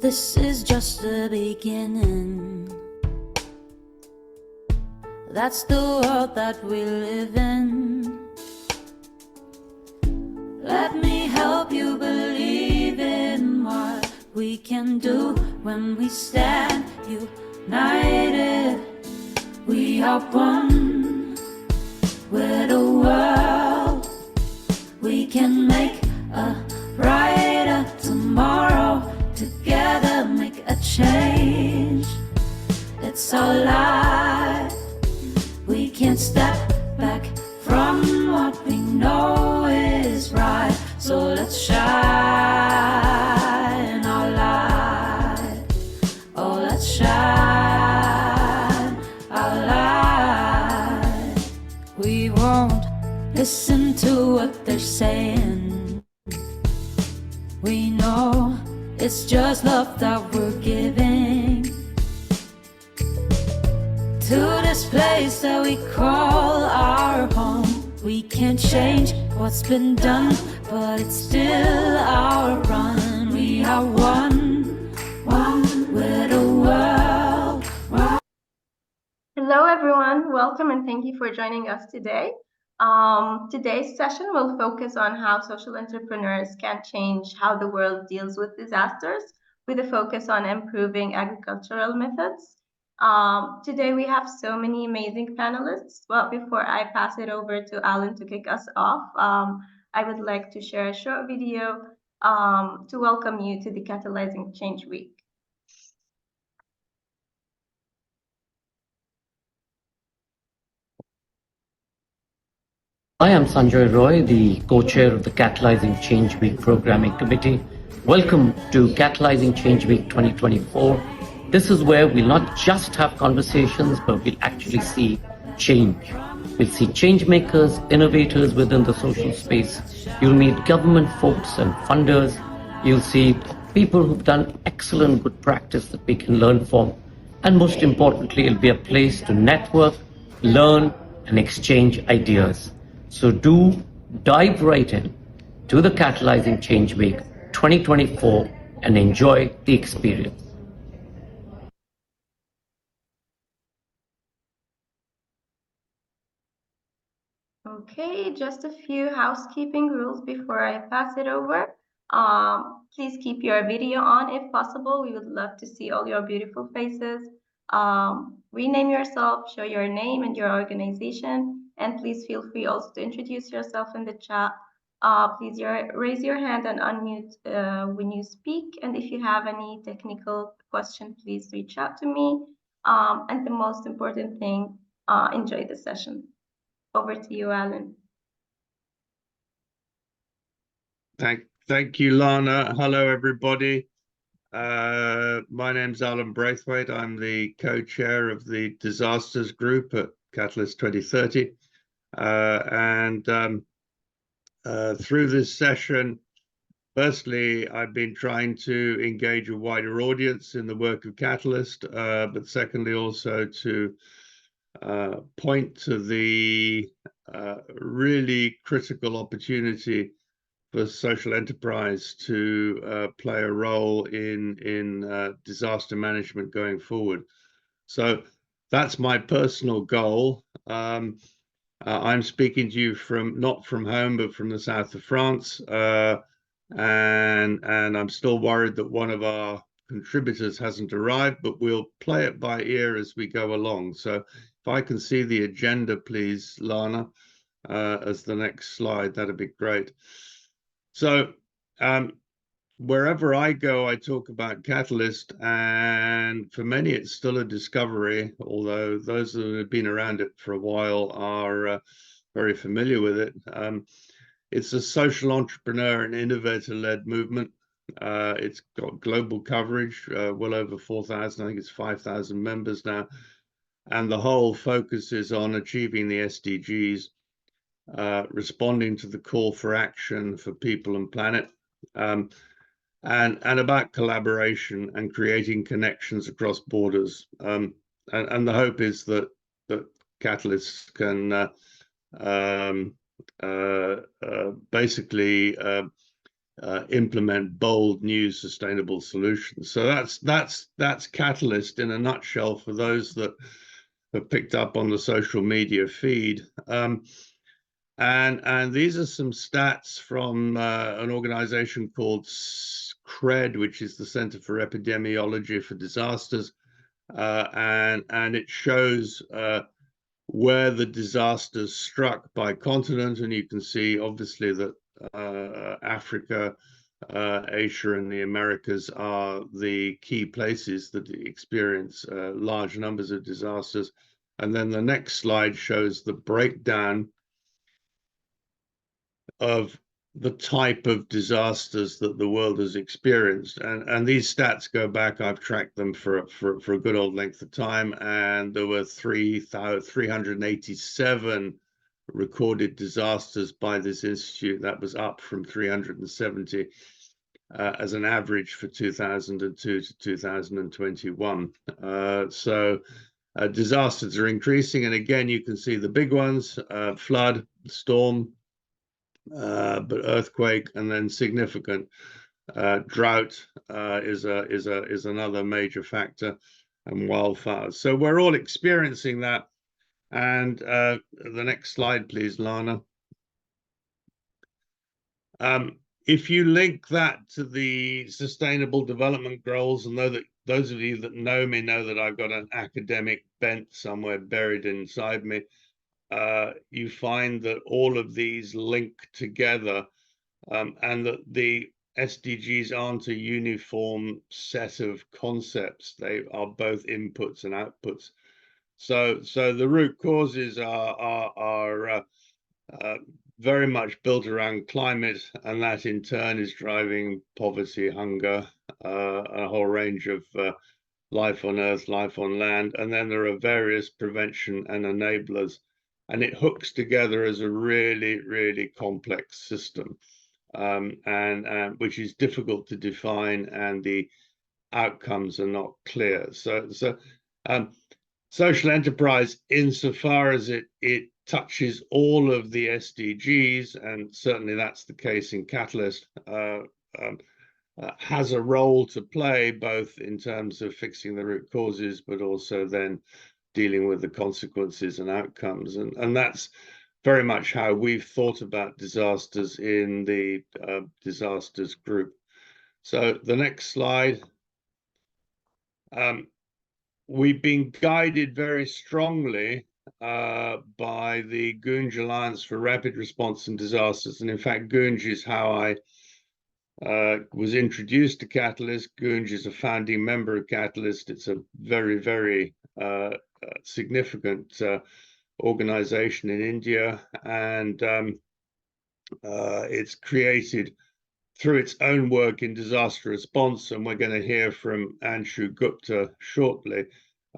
This is just the beginning. That's the world that we live in. Let me help you believe in what we can do when we stand united. We are one with the world. We can make a brighter tomorrow. Together make a change. It's our life. We can't step back from what we know is right. So let's shine our light. Oh, let's shine our light. We won't listen to what they're saying. We know it's just love that we're giving to this place that we call our home. We can't change what's been done, but it's still our run. We are one with the world. Hello everyone, welcome and thank you for joining us today. Today's session will focus on how social entrepreneurs can change how the world deals with disasters, with a focus on improving agricultural methods. Today we have so many amazing panelists. Well, before I pass it over to Alan to kick us off, I would like to share a short video to welcome you to the Catalyzing Change Week. I am Sanjoy Roy, the co-chair of the Catalyzing Change Week Programming Committee. Welcome to Catalyzing Change Week 2024. This is where we'll not just have conversations, but we'll actually see change. We'll see change makers, innovators within the social space. You'll meet government folks and funders. You'll see people who've done excellent good practice that we can learn from. And most importantly, it'll be a place to network, learn, and exchange ideas. So do dive right in to the Catalyzing Change Week 2024 and enjoy the experience. Okay, just a few housekeeping rules before I pass it over. Please keep your video on if possible. We would love to see all your beautiful faces. Rename yourself, show your name and your organization, and please feel free also to introduce yourself in the chat. Please raise your hand and unmute when you speak. And if you have any technical question, please reach out to me. And the most important thing, enjoy the session. Over to you, Alan. Thank you, Lana. Hello, everybody. My name's Alan Braithwaite. I'm the co-chair of the Disasters Group at Catalyst 2030. Through this session, firstly, I've been trying to engage a wider audience in the work of Catalyst, but secondly, also to point to the really critical opportunity for social enterprise to play a role in disaster management going forward. So that's my personal goal. I'm speaking to you not from home, but from the south of France, and I'm still worried that one of our contributors hasn't arrived, but we'll play it by ear as we go along. So if I can see the agenda, please, Lana, as the next slide, that'd be great. So wherever I go, I talk about Catalyst, and for many, it's still a discovery, although those that have been around it for a while are very familiar with it. It's a social entrepreneur and innovator-led movement. It's got global coverage, well over 4,000, I think it's 5,000 members now. And the whole focus is on achieving the SDGs, responding to the call for action for people and planet, and about collaboration and creating connections across borders. And the hope is that Catalyst can basically implement bold, new, sustainable solutions. So that's Catalyst in a nutshell for those that have picked up on the social media feed. And these are some stats from an organization called CRED, which is the Center for Epidemiology for Disasters, and it shows where the disasters struck by continent, and you can see obviously that Africa, Asia, and the Americas are the key places that experience large numbers of disasters. And then the next slide shows the breakdown of the type of disasters that the world has experienced. And these stats go back, I've tracked them for a good old length of time, and there were 387 recorded disasters by this institute. That was up from 370 as an average for 2002 to 2021. Disasters are increasing, and again, you can see the big ones: flood, storm, but earthquake, and then significant drought is another major factor, and wildfires. So we're all experiencing that. And the next slide, please, Lana. If you link that to the Sustainable Development Goals, and those of you that know me know that I've got an academic bent somewhere buried inside me, you find that all of these link together, and that the SDGs aren't a uniform set of concepts. They are both inputs and outputs. So the root causes are very much built around climate, and that in turn is driving poverty, hunger, a whole range of life on Earth, life on land. And then there are various prevention and enablers, and it hooks together as a really, really complex system, and which is difficult to define, and the outcomes are not clear. So social enterprise, insofar as it touches all of the SDGs, and certainly that's the case in Catalyst, has a role to play, both in terms of fixing the root causes, but also then dealing with the consequences and outcomes. And that's very much how we've thought about disasters in the disasters group. So the next slide. We've been guided very strongly by the Goonj Alliance for Rapid Response and Disasters. And in fact, Goonj is how I was introduced to Catalyst. Goonj is a founding member of Catalyst. It's a very, very significant organization in India, and it's created through its own work in disaster response, and we're going to hear from Anshu Gupta shortly,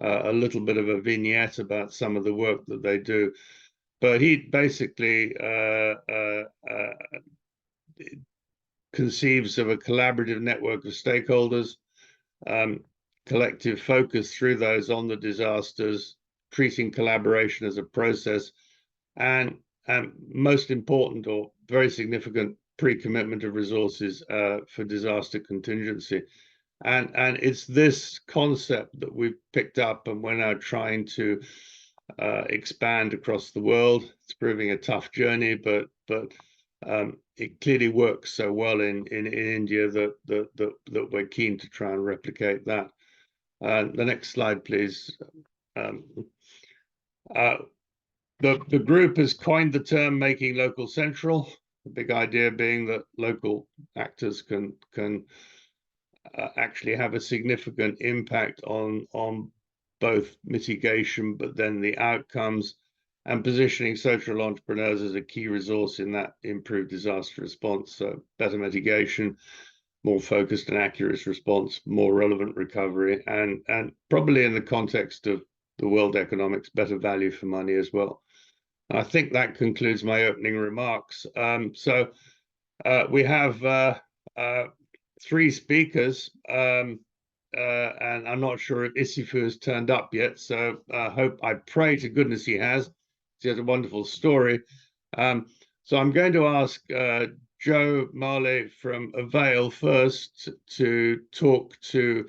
a little bit of a vignette about some of the work that they do. But he basically conceives of a collaborative network of stakeholders, collective focus through those on the disasters, treating collaboration as a process, and most important, or very significant, pre-commitment of resources for disaster contingency. And it's this concept that we've picked up, and we're now trying to expand across the world. It's proving a tough journey, but it clearly works so well in India that we're keen to try and replicate that. The next slide, please. The group has coined the term "making local central." The big idea being that local actors can actually have a significant impact on both mitigation, but then the outcomes, and positioning social entrepreneurs as a key resource in that improved disaster response. So better mitigation, more focused and accurate response, more relevant recovery, and probably in the context of the world economics, better value for money as well. I think that concludes my opening remarks. So we have 3 speakers, and I'm not sure if Isifu has turned up yet. So I pray to goodness he has. He has a wonderful story. So I'm going to ask Joe Marley from Avail first to talk to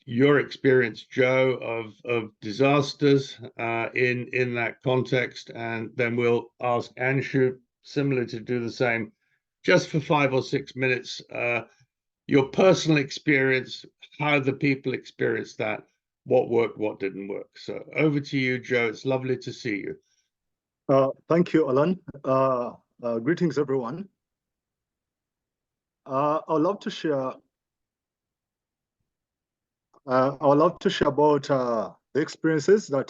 your experience, Joe, of disasters in that context, and then we'll ask Anshu similarly to do the same, just for 5 or 6 minutes. Your personal experience, how the people experienced that, what worked, what didn't work. So over to you, Joe. It's lovely to see you. Thank you, Alan. Greetings, everyone. I'd love to share. I would love to share about the experiences that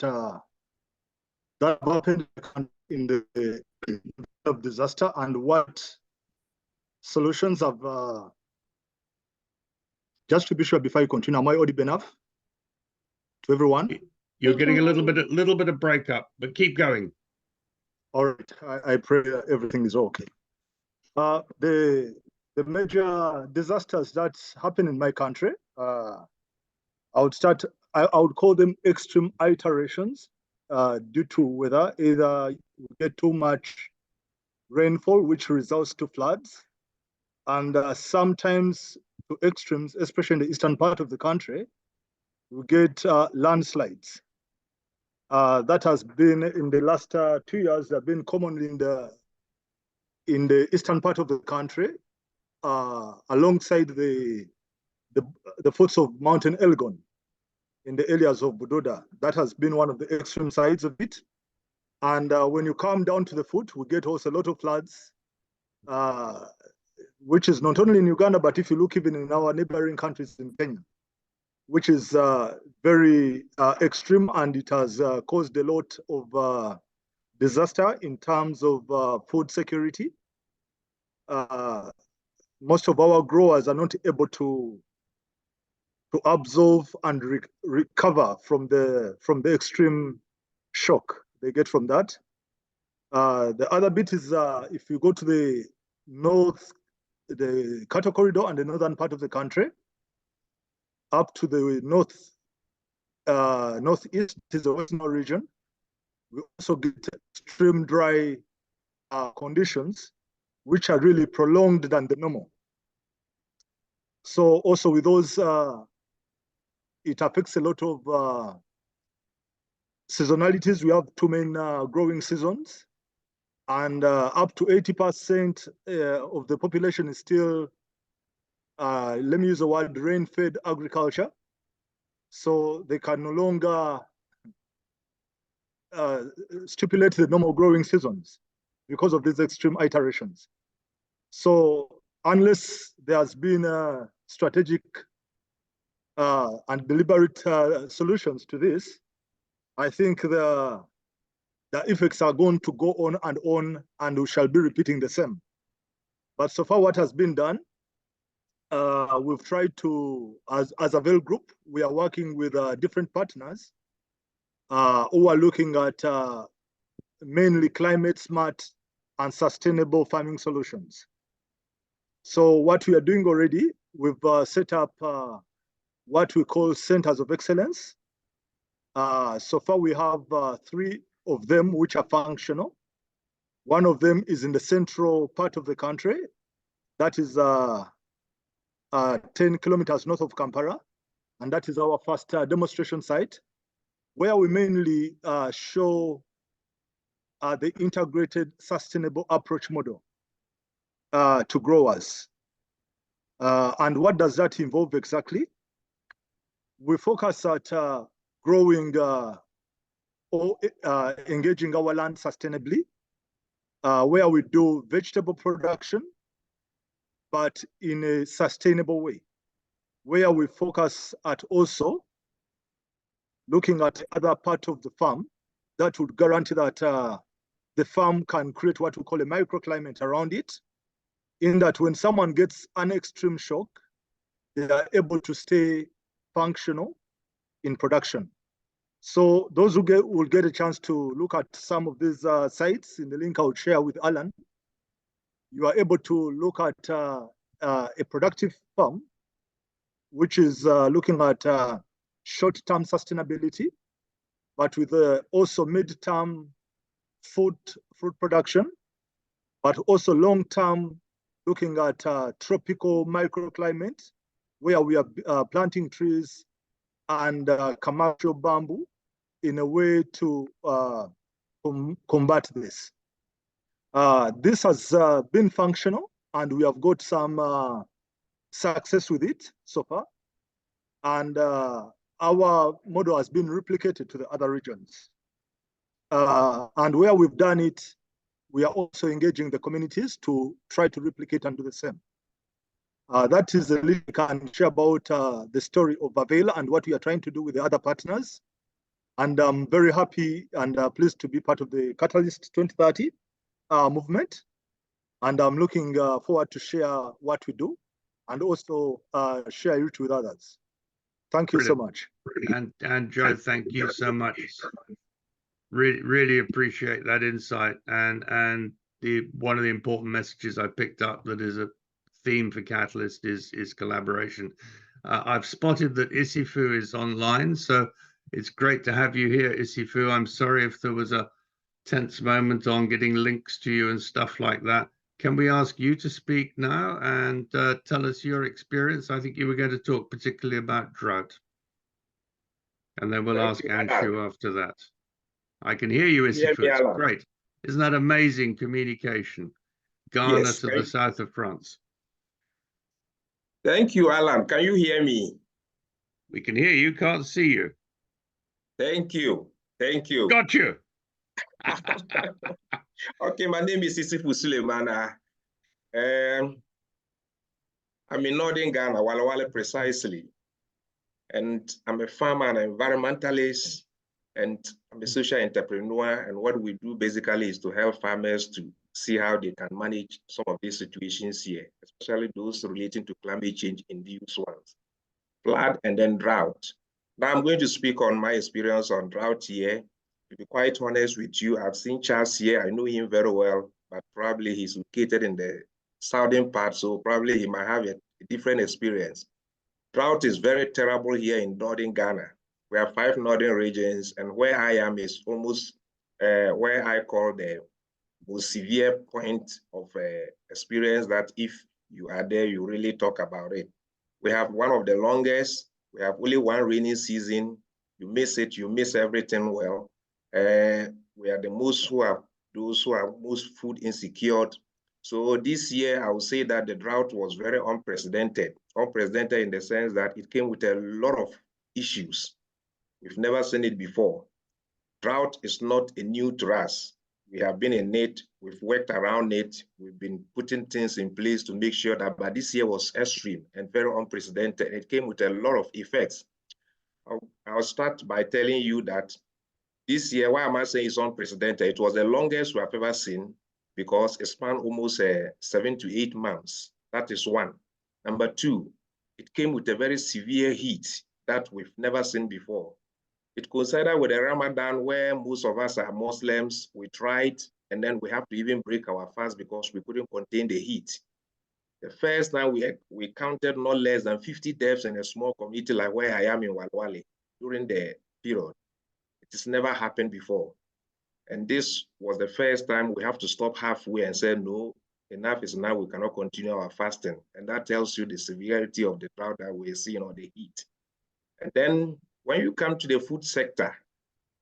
that happened in the of disaster and what solutions have. Just to be sure, before I continue, am I audible enough to everyone? You're getting a little bit of breakup, but keep going. All right, I pray everything is okay. The major disasters that happen in my country, I would call them extreme iterations due to weather. Either you get too much rainfall, which results to floods, and sometimes to extremes, especially in the eastern part of the country, we get landslides. That has been in the last 2 years. They've been common in the eastern part of the country, alongside the foots of Mountain Elgon, in the areas of Budoda. That has been one of the extreme sides of it. And when you come down to the foot, we get also a lot of floods, which is not only in Uganda, but if you look even in our neighboring countries in Kenya, which is very extreme, and it has caused a lot of disaster in terms of food security. Most of our growers are not able to absorb and recover from the extreme shock they get from that. The other bit is if you go to the north, the cattle corridor and the northern part of the country, up to the northeast is the western region. We also get extreme dry conditions, which are really prolonged than the normal. So also with those, it affects a lot of seasonalities. We have 2 main growing seasons, and up to 80% of the population is still, let me use the word, rain-fed agriculture. So they can no longer stipulate the normal growing seasons because of these extreme iterations. So unless there has been strategic and deliberate solutions to this, I think the effects are going to go on, and we shall be repeating the same. But so far, what has been done, we've tried to, as a Avail group, we are working with different partners who are looking at mainly climate smart and sustainable farming solutions. So what we are doing already, we've set up what we call centers of excellence. So far we have 3 of them which are functional. One of them is in the central part of the country. That is 10 kilometers north of Kampala. And that is our first demonstration site, where we mainly show the integrated sustainable approach model to growers. And what does that involve exactly? We focus at growing or engaging our land sustainably, where we do vegetable production, but in a sustainable way, where we focus at also looking at other part of the farm that would guarantee that the farm can create what we call a microclimate around it, in that when someone gets an extreme shock, they are able to stay functional in production. So those who will get a chance to look at some of these sites in the link I will share with Alan, you are able to look at a productive farm, which is looking at short-term sustainability, but with also mid-term fruit production, but also long-term, looking at tropical microclimates, where we are planting trees and commercial bamboo in a way to combat this. This has been functional, and we have got some success with it so far. And our model has been replicated to the other regions. And where we've done it, we are also engaging the communities to try to replicate and do the same. That is the little I can share about the story of Avela and what we are trying to do with the other partners. And I'm very happy and pleased to be part of the Catalyst 2030 movement. And I'm looking forward to share what we do and also share it with others. Thank you so much. And Joe, thank you so much. Really appreciate that insight. And one of the important messages I picked up that is a theme for Catalyst is collaboration. I've spotted that Isifu is online, so it's great to have you here, Isifu. I'm sorry if there was a tense moment on getting links to you and stuff like that. Can we ask you to speak now and tell us your experience? I think you were going to talk particularly about drought. And then we'll ask Anshu after that. I can hear you, Isifu. It's great. Isn't that amazing communication? Ghana to the south of France. Thank you, Alan. Can you hear me? We can hear you, can't see you. Thank you. Thank you. Got you. Okay, my name is Isifu Sulemana. I'm in northern Ghana, Wale Wale precisely. And I'm a farmer and an environmentalist, and I'm a social entrepreneur. And what we do basically is to help farmers to see how they can manage some of these situations here, especially those relating to climate change induced ones, flood and then drought. Now I'm going to speak on my experience on drought here. To be quite honest with you, I've seen Charles here. I know him very well, but probably he's located in the southern part, so probably he might have a different experience. Drought is very terrible here in northern Ghana. We have 5 northern regions, and where I am is almost where I call the most severe point of experience that if you are there, you really talk about it. We have one of the longest. We have only one rainy season. You miss it, you miss everything well. We are the most those who are most food insecure. So this year, I would say that the drought was very unprecedented. Unprecedented in the sense that it came with a lot of issues. We've never seen it before. Drought is not new to us. We have been in it, we've worked around it, we've been putting things in place to make sure that, but this year was extreme and very unprecedented. It came with a lot of effects. I'll start by telling you that this year, why am I saying it's unprecedented? It was the longest we have ever seen because it spanned almost 7 to 8 months. That is one. Number two, it came with a very severe heat that we've never seen before. It coincided with the Ramadan where most of us are Muslims. We tried, and then we have to even break our fast because we couldn't contain the heat. The first time we counted not less than 50 deaths in a small community like where I am in Walwale during the period. It has never happened before. And this was the first time we have to stop halfway and say, no, enough is enough, we cannot continue our fasting. And that tells you the severity of the drought that we're seeing or the heat. And then when you come to the food sector,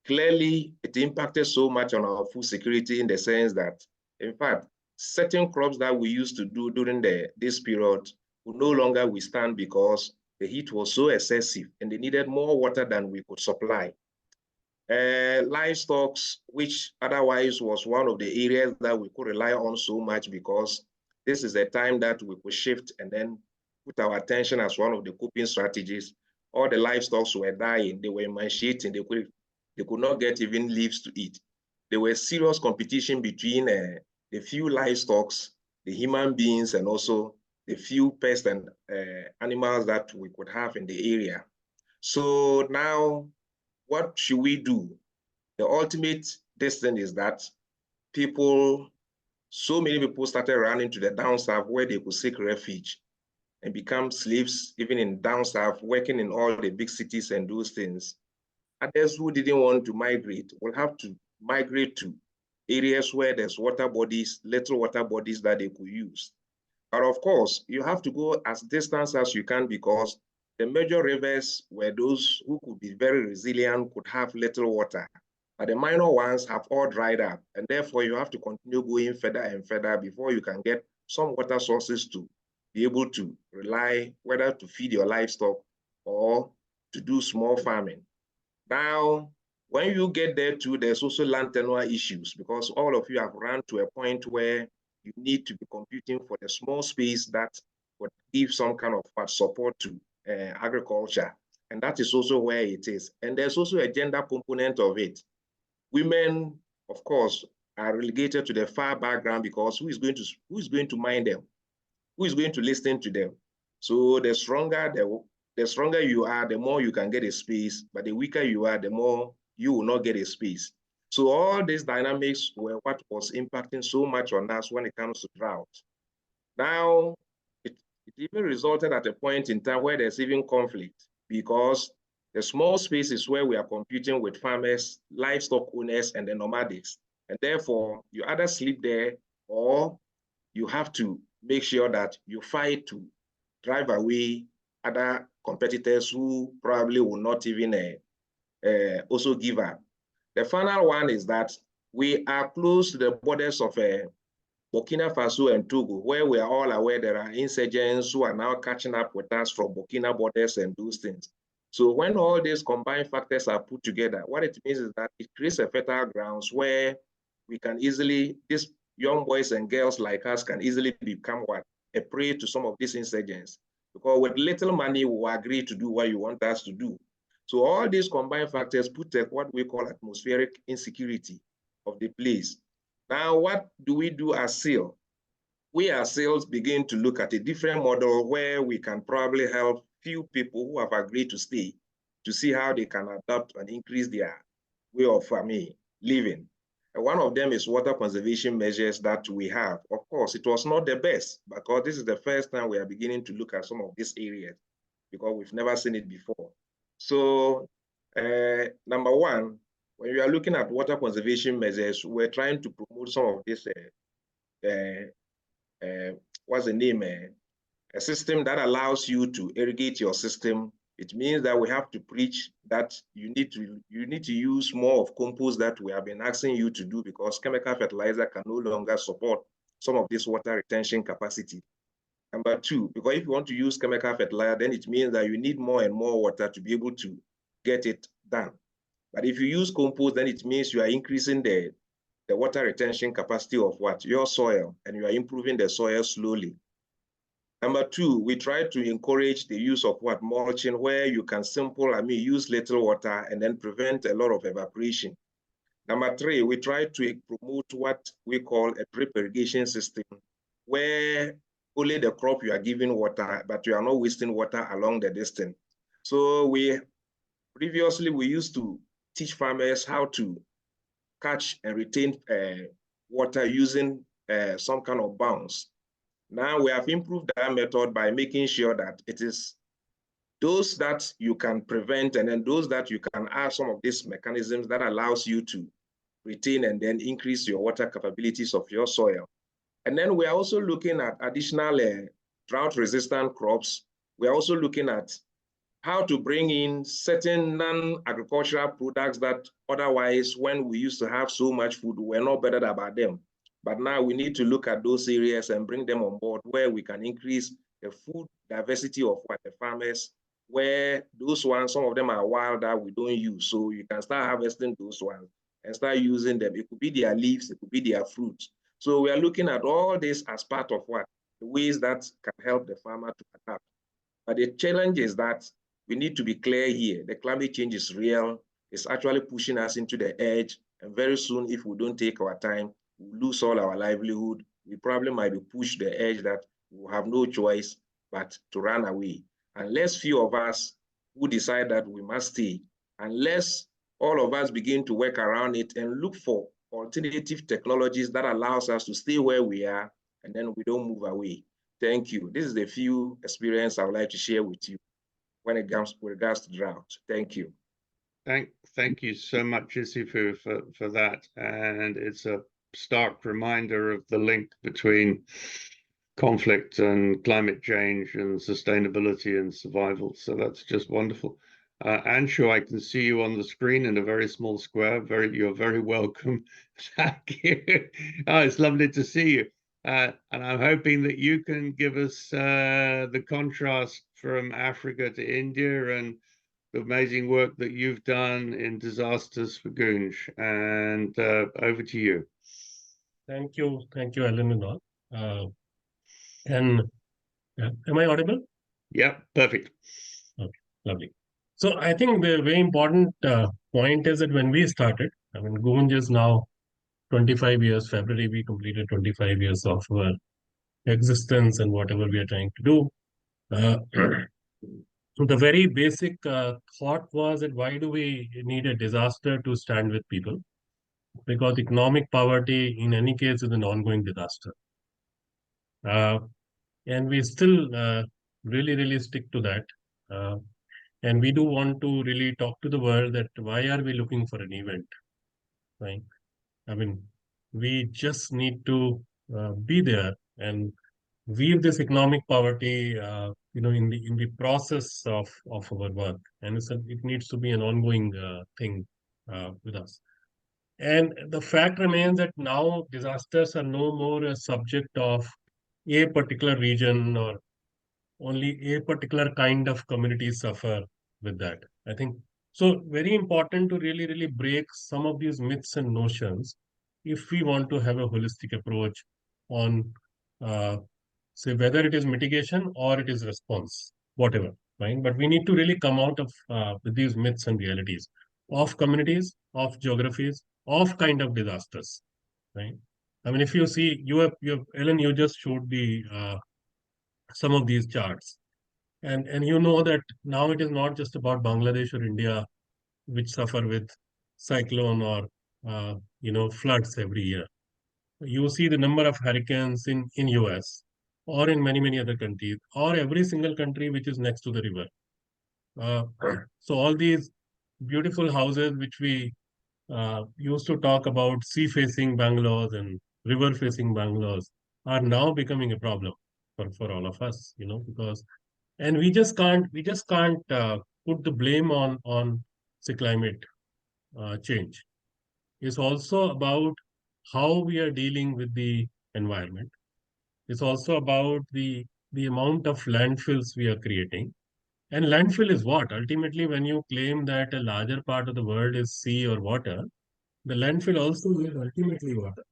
clearly it impacted so much on our food security in the sense that, in fact, certain crops that we used to do during this period would no longer withstand because the heat was so excessive and they needed more water than we could supply. Livestock, which otherwise was one of the areas that we could rely on so much because this is a time that we could shift and then put our attention as one of the coping strategies. All the livestock were dying, they were emaciating, they could not get even leaves to eat. There was serious competition between the few livestock, the human beings, and also the few pests and animals that we could have in the area. So now, what should we do? The ultimate destiny is that so many people started running to the down south where they could seek refuge and become slaves, even in down south, working in all the big cities and those things. Others who didn't want to migrate will have to migrate to areas where there's water bodies, little water bodies that they could use. But of course, you have to go as distant as you can, because the major rivers were those who could be very resilient, could have little water. But the minor ones have all dried up, and therefore you have to continue going further and further before you can get some water sources to be able to rely, whether to feed your livestock or to do small farming. Now, when you get there too, there's also land tenure issues, because all of you have run to a point where you need to be computing for the small space that would give some kind of support to agriculture. And that is also where it is. And there's also a gender component of it. Women, of course, are relegated to the far background, because who is going to mind them? Who is going to listen to them? So the stronger you are, the more you can get a space, but the weaker you are, the more you will not get a space. So all these dynamics were what was impacting so much on us when it comes to drought. Now, it even resulted at a point in time where there's even conflict, because the small spaces where we are competing with farmers, livestock owners, and the nomadics. And therefore, you either sleep there, or you have to make sure that you fight to drive away other competitors who probably will not even also give up. The final one is that we are close to the borders of Burkina Faso and Togo, where we are all aware there are insurgents who are now catching up with us from Burkina borders and those things. So when all these combined factors are put together, what it means is that it creates a fertile grounds where we can easily, these young boys and girls like us can easily become what? A prey to some of these insurgents. Because with little money, we will agree to do what you want us to do. So all these combined factors put what we call atmospheric insecurity of the place. Now, what do we do as SEAL? We as SEALs begin to look at a different model where we can probably help few people who have agreed to stay to see how they can adapt and increase their way of living. And one of them is water conservation measures that we have. Of course, it was not the best, because this is the first time we are beginning to look at some of these areas, because we've never seen it before. So number one, when you are looking at water conservation measures, we're trying to promote some of this, what's the name? A system that allows you to irrigate your system. It means that we have to preach that you need to use more of compost that we have been asking you to do, because chemical fertilizer can no longer support some of this water retention capacity. Number two, because if you want to use chemical fertilizer, then it means that you need more and more water to be able to get it done. But if you use compost, then it means you are increasing the water retention capacity of what? Your soil, and you are improving the soil slowly. Number two, we try to encourage the use of what? Mulching, where you can use little water and then prevent a lot of evaporation. Number three, we try to promote what we call a drip irrigation system, where only the crop you are giving water, but you are not wasting water along the distance. So previously we used to teach farmers how to catch and retain water using some kind of bounce. Now we have improved that method by making sure that it is those that you can prevent, and then those that you can add some of these mechanisms that allows you to retain and then increase your water capabilities of your soil. And then we are also looking at additional drought-resistant crops. We are also looking at how to bring in certain non-agricultural products that otherwise, when we used to have so much food, we were not bothered about them. But now we need to look at those areas and bring them on board, where we can increase the food diversity of what the farmers, where those ones, some of them are wild that we don't use. So you can start harvesting those ones and start using them. It could be their leaves, it could be their fruits. So we are looking at all this as part of what? The ways that can help the farmer to adapt. But the challenge is that we need to be clear here. The climate change is real. It's actually pushing us into the edge. And very soon, if we don't take our time, we lose all our livelihood. We probably might be pushed the edge that we have no choice but to run away. Unless few of us who decide that we must stay, unless all of us begin to work around it and look for alternative technologies that allows us to stay where we are, and then we don't move away. Thank you. This is the few experience I would like to share with you when it comes with regards to drought. Thank you. Thank you so much, Isifu, for that. And it's a stark reminder of the link between conflict and climate change and sustainability and survival. So that's just wonderful. Anshu, I can see you on the screen in a very small square. You're very welcome. Thank you. Oh, it's lovely to see you. And I'm hoping that you can give us the contrast from Africa to India and the amazing work that you've done in disasters for Gunj. And over to you. Thank you, Alan and all. And am I audible? Yeah, perfect. Okay, lovely. So I think the very important point is that when we started, I mean, Gunj is now 25 years. February we completed 25 years of our existence and whatever we are trying to do. The very basic thought was that why do we need a disaster to stand with people? Because economic poverty, in any case, is an ongoing disaster. And we still really stick to that. And we do want to really talk to the world that why are we looking for an event, right? I mean, we just need to be there and weave this economic poverty, in the process of our work, and it needs to be an ongoing thing with us. And the fact remains that now disasters are no more a subject of a particular region or only a particular kind of community suffer with that. I think so. Very important to really break some of these myths and notions if we want to have a holistic approach on, say, whether it is mitigation or it is response, whatever. Right? But we need to really come out of with these myths and realities of communities, of geographies, of kind of disasters. Right? I mean, if you see, Ellen, you just showed the some of these charts. And you know that now it is not just about Bangladesh or India, which suffer with cyclone or floods every year. You see the number of hurricanes in US or in many other countries or every single country which is next to the river. So all these beautiful houses which we used to talk about sea-facing bungalows and river-facing bungalows are now becoming a problem for all of us, because and we just can't put the blame on say climate change. It's also about how we are dealing with the environment. It's also about the amount of landfills we are creating. And landfill is what? Ultimately, when you claim that a larger part of the world is sea or water, the landfill also is ultimately water.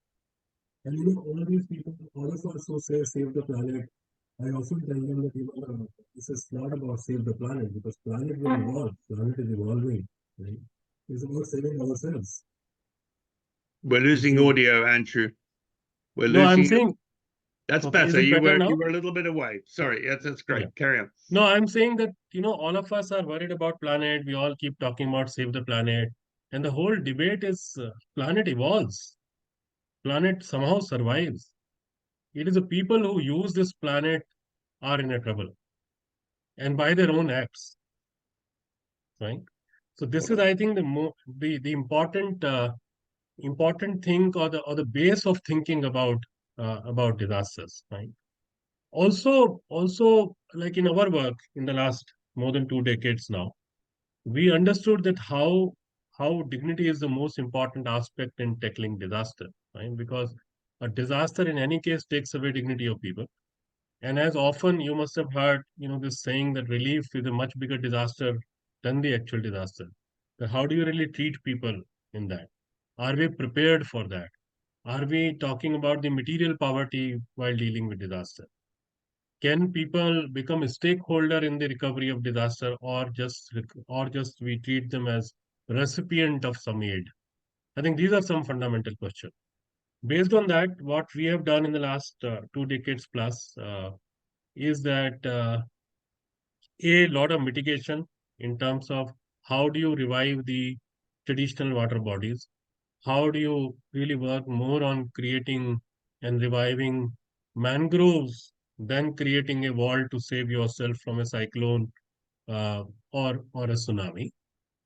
And all these people, all of us who say save the planet, I often tell them that this is not about save the planet because planet will evolve. Planet is evolving. Right? It's about saving ourselves. We're losing audio, Andrew. We're No, I'm losing. saying That's okay, is better. it You better now? were a little bit away. Sorry. That's great. Yeah. Carry on. No, I'm saying that all of us are worried about planet. We all keep talking about save the planet, and the whole debate is planet evolves. Planet somehow survives. It is the people who use this planet are in a trouble, and by their own acts. Right. So this is, I think, the important thing or the base of thinking about disasters. Right. Also, like in our work in the last more than 2 decades now, we understood that how dignity is the most important aspect in tackling disaster. Right. Because a disaster in any case takes away dignity of people. And as often you must have heard, this saying that relief is a much bigger disaster than the actual disaster. But how do you really treat people in that? Are we prepared for that? Are we talking about the material poverty while dealing with disaster? Can people become a stakeholder in the recovery of disaster, or just we treat them as recipient of some aid? I think these are some fundamental questions. Based on that, what we have done in the last 2 decades plus is that a lot of mitigation in terms of how do you revive the traditional water bodies? How do you really work more on creating and reviving mangroves than creating a wall to save yourself from a cyclone uh, or a tsunami?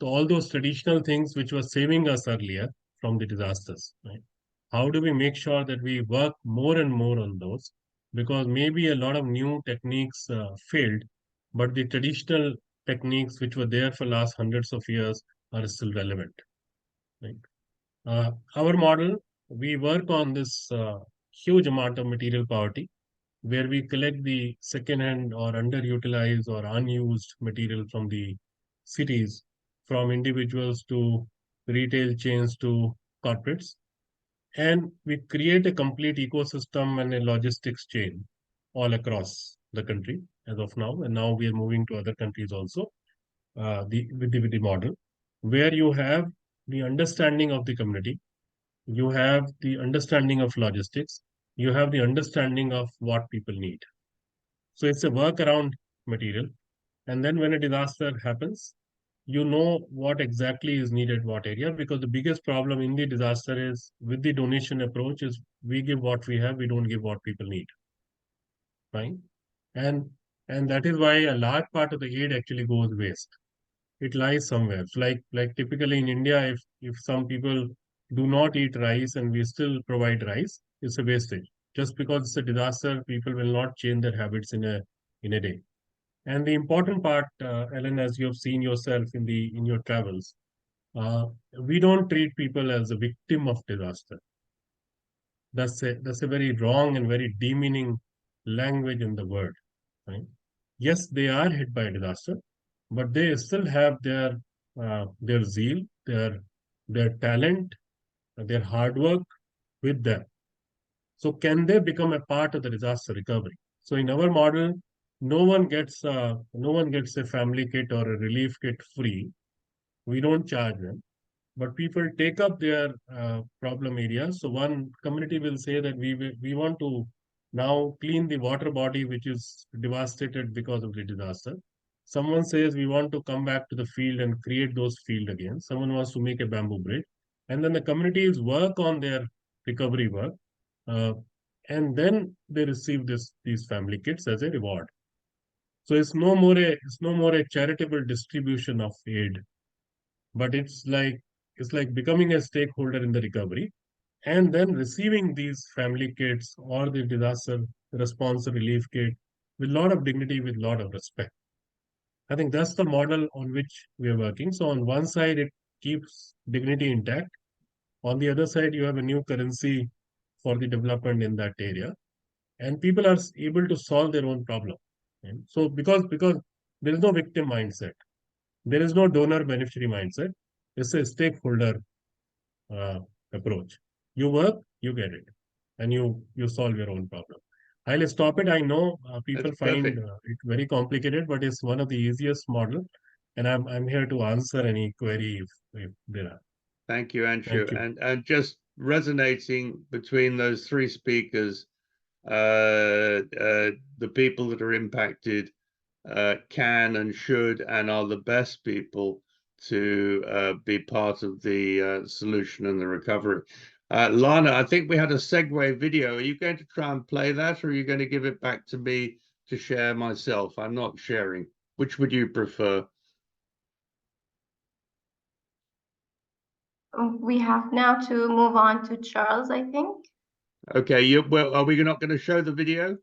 So all those traditional things which were saving us earlier from the disasters, right? how do we make sure that we work more and more on those? Because maybe a lot of new techniques failed, but the traditional techniques which were there for last hundreds of years are still relevant. Right? Our model, we work on this huge amount of material poverty, where we collect the second-hand or underutilized or unused material from the cities, from individuals to retail chains to corporates, and we create a complete ecosystem and a logistics chain all across the country as of now. And now we are moving to other countries also, with the model, where you have the understanding of the community, you have the understanding of logistics, you have the understanding of what people need. So it's a work around material. And then when a disaster happens, you know what exactly is needed, what area, because the biggest problem in the disaster is with the donation approach is we give what we have, we don't give what people need. Right? And and that is why a large part of the aid actually goes waste. It lies somewhere. So like typically in India, if some people do not eat rice and we still provide rice, it's a wastage. Just because it's a disaster, people will not change their habits in a day. And the important part, Ellen, as you have seen yourself in your travels, we don't treat people as a victim of disaster. That's a very wrong and very demeaning language in the word. Right? Yes, they are hit by a disaster, but they still have their zeal, their talent, their hard work with them. So can they become a part of the disaster recovery? So in our model, no one gets a family kit or a relief kit free. We don't charge them, but people take up their problem areas. So one community will say that we want to now clean the water body which is devastated because of the disaster. Someone says we want to come back to the field and create those field again. Someone wants to make a bamboo bridge, and then the communities work on their recovery work, uh, and then they receive these family kits as a reward. So it's no more a charitable distribution of aid, but it's like becoming a stakeholder in the recovery and then receiving these family kits or the disaster response relief kit with a lot of dignity, with a lot of respect. I think that's the model on which we are working. So on one side, it keeps dignity intact. On the other side, you have a new currency for the development in that area, and people are able to solve their own problem. And so because there is no victim mindset, there is no donor beneficiary mindset. It's a stakeholder uh, approach. You work, you get it, and you solve your own problem. I'll stop it. I know people That's find perfect. it very complicated, but it's one of the easiest model, and I'm here to answer any query if there are. Thank you, Anshu. Thank you. And just resonating between those three speakers, the people that are impacted can and should and are the best people to be part of the solution and the recovery. Lana, I think we had a segue video. Are you going to try and play that, or are you going to give it back to me to share myself? I'm not sharing. Which would you prefer? We have now to move on to Charles, I think. Okay, well, are we not going to show the video?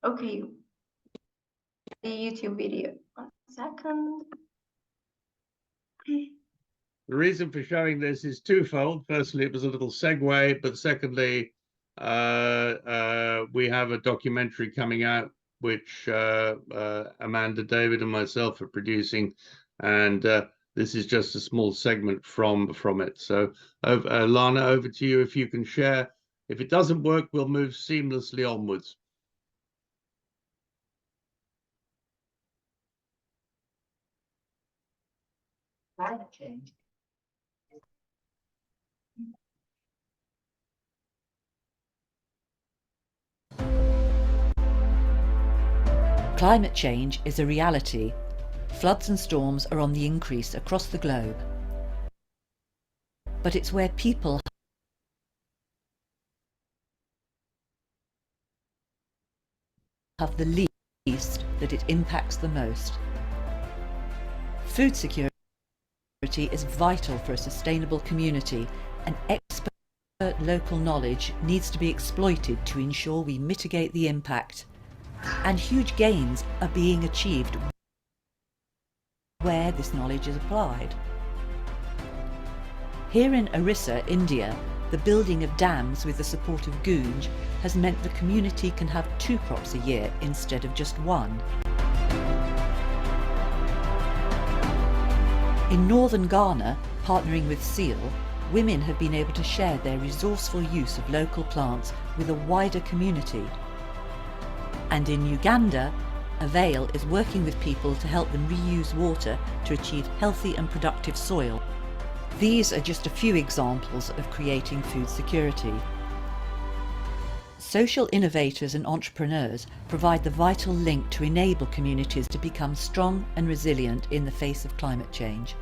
Okay. The YouTube video. 1 second. The reason for showing this is twofold. Firstly, it was a little segue, but secondly, we have a documentary coming out which Amanda, David, and myself are producing, and this is just a small segment from it. So, Lana, over to you if you can share. If it doesn't work, we'll move seamlessly onwards. Climate change is a reality. Floods and storms are on the increase across the globe. But it's where people have the least that it impacts the most. Food security is vital for a sustainable community, and experts Local knowledge needs to be exploited to ensure we mitigate the impact, and huge gains are being achieved where this knowledge is applied. Here in Orissa, India, the building of dams with the support of goonj has meant the community can have 2 crops a year instead of just 1. In northern Ghana, partnering with SEAL, women have been able to share their resourceful use of local plants with a wider community. And in Uganda, Avail is working with people to help them reuse water to achieve healthy and productive soil. These are just a few examples of creating food security. Social innovators and entrepreneurs provide the vital link to enable communities to become strong and resilient in the face of climate change.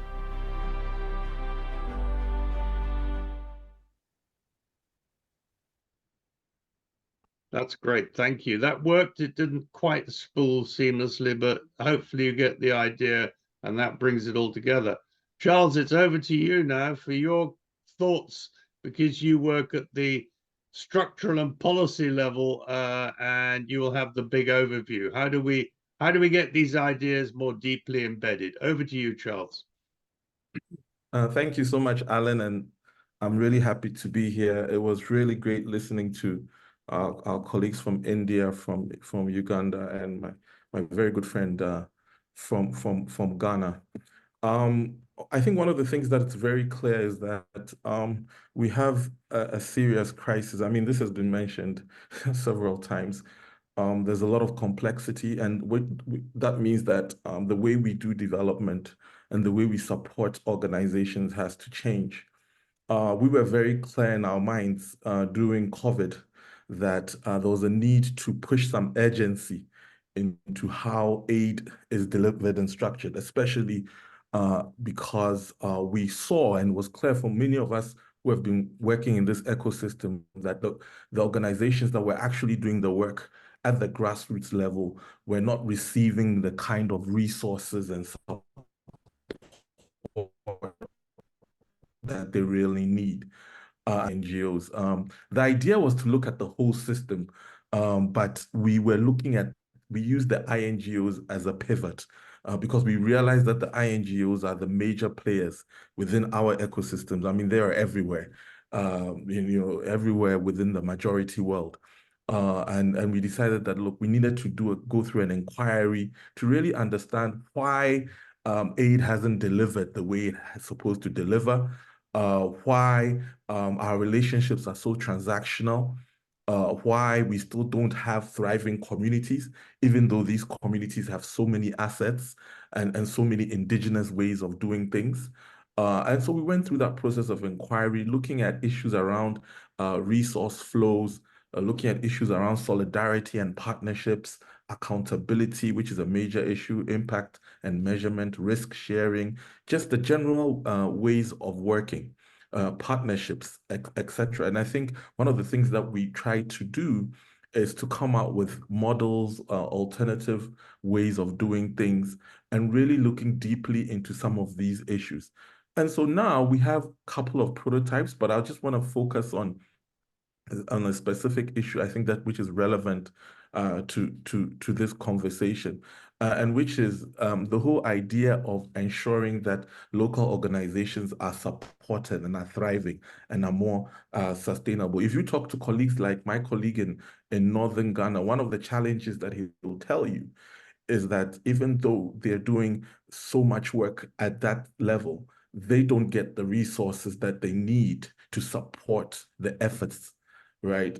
That's great, thank you. That worked. It didn't quite spool seamlessly, but hopefully you get the idea, and that brings it all together. Charles, it's over to you now for your thoughts, because you work at the structural and policy level, and you will have the big overview. How do we get these ideas more deeply embedded? Over to you, Charles. Thank you so much, Alan, and I'm really happy to be here. It was really great listening to our colleagues from India, from Uganda, and my very good friend from Ghana. I think one of the things that's very clear is that we have a serious crisis. I mean, this has been mentioned several times. There's a lot of complexity, and that means that the way we do development and the way we support organizations has to change. We were very clear in our minds during COVID that there was a need to push some urgency into how aid is delivered and structured, especially because we saw and was clear for many of us who have been working in this ecosystem that the organizations that were actually doing the work at the grassroots level were not receiving the kind of resources and support that they really need. NGOs. The idea was to look at the whole system, but we used the INGOs as a pivot because we realized that the INGOs are the major players within our ecosystems. I mean, they are everywhere, everywhere within the majority world. And we decided that, look, we needed to go through an inquiry to really understand why aid hasn't delivered the way it's supposed to deliver, why our relationships are so transactional, why we still don't have thriving communities, even though these communities have so many assets and so many indigenous ways of doing things. And so we went through that process of inquiry, looking at issues around resource flows, looking at issues around solidarity and partnerships, accountability, which is a major issue, impact and measurement, risk sharing, just the general ways of working, partnerships, etc. And I think one of the things that we try to do is to come out with models, alternative ways of doing things, and really looking deeply into some of these issues. And so now we have a couple of prototypes, but I just want to focus on a specific issue, I think that which is relevant to this conversation, and which is the whole idea of ensuring that local organizations are supported and are thriving and are more sustainable. If you talk to colleagues like my colleague in northern Ghana, one of the challenges that he will tell you is that even though they're doing so much work at that level, they don't get the resources that they need to support the efforts, right?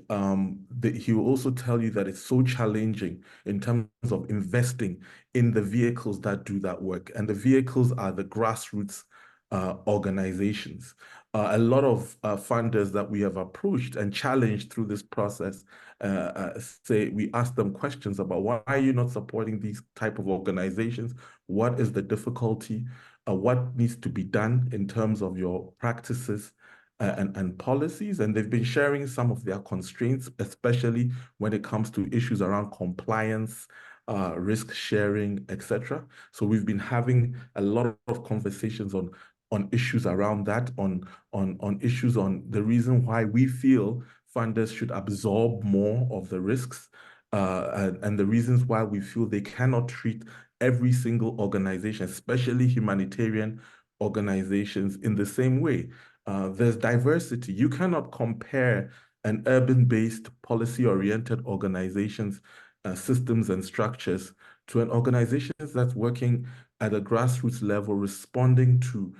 He will also tell you that it's so challenging in terms of investing in the vehicles that do that work. And the vehicles are the grassroots organizations. A lot of funders that we have approached and challenged through this process say, we ask them questions about why are you not supporting these type of organizations? What is the difficulty? What needs to be done in terms of your practices and policies? And they've been sharing some of their constraints, especially when it comes to issues around compliance, risk sharing, etc. So we've been having a lot of conversations on on issues around that, on issues on the reason why we feel funders should absorb more of the risks, and the reasons why we feel they cannot treat every single organization, especially humanitarian organizations, in the same way. There's diversity. You cannot compare an urban-based, policy-oriented organization's systems and structures to an organization that's working at a grassroots level, responding to